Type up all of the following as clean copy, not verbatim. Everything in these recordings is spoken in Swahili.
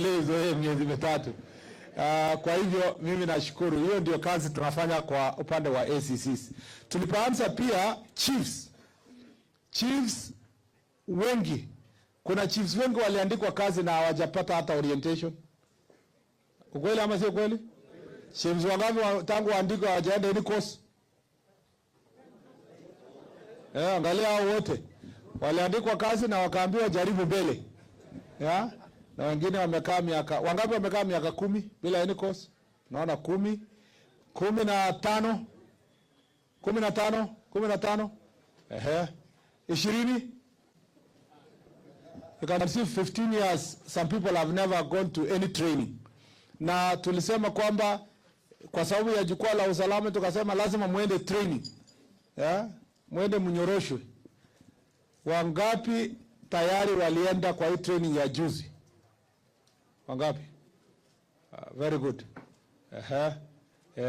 uendelee hizo miezi mitatu. Kwa hivyo mimi nashukuru. Hiyo ndio kazi tunafanya kwa upande wa ACCs. Tulipoanza pia chiefs wengi, kuna chiefs wengi waliandikwa kazi na hawajapata hata orientation. Ukweli ama sio kweli? Chiefs wangapi tangu waandikwe hawajaenda any course? Angalia hao wote. Waliandikwa kazi na wakaambiwa jaribu mbele. Na wengine wamekaa miaka, wangapi wamekaa miaka 10 bila any course? Naona 10, 15, 20. You can see 15 years some people have never gone to any training. Na tulisema kwamba kwa sababu ya jukwaa la usalama tukasema lazima muende training. Muende mnyoroshwe. Wangapi tayari walienda kwa hii training ya juzi? Wangapi? Very good.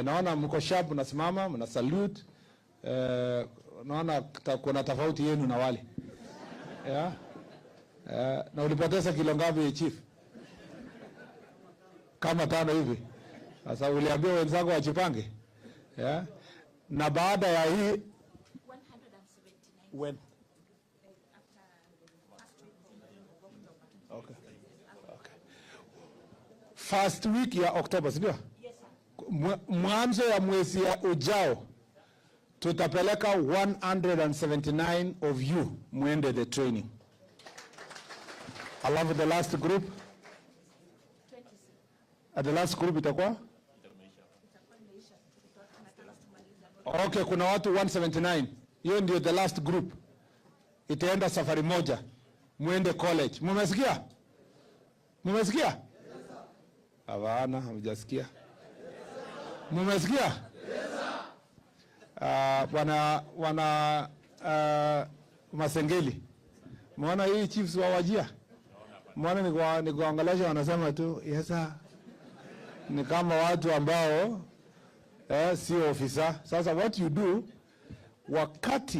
Naona mko sharp, mnasimama, mna salute. Naona kuna tofauti yenu na wale. Na ulipoteza kilo ngapi chief? Kama 5 hivi. Sasa uliambia wenzako wajipange. Na baada ya hii 179. When? Okay. First week ya October, sio? Yes, sir. Mwanzo ya mwezi ya ujao tutapeleka 179 of you muende the training. Alafu the last group 20. The last group itakuwa? Okay, kuna watu 179. Hiyo ndio the last group. Itaenda safari moja. Muende college. Mmesikia? Mmesikia? Yes, sir. Hapana, hamjasikia. Mmesikia? Yes, sir. Wana Masengeli. Muona hii chiefs wa Wajia? Muona ni kuangalia wanasema tu, yes sir. Ni kama watu ambao si ofisa. Sasa what you do wakati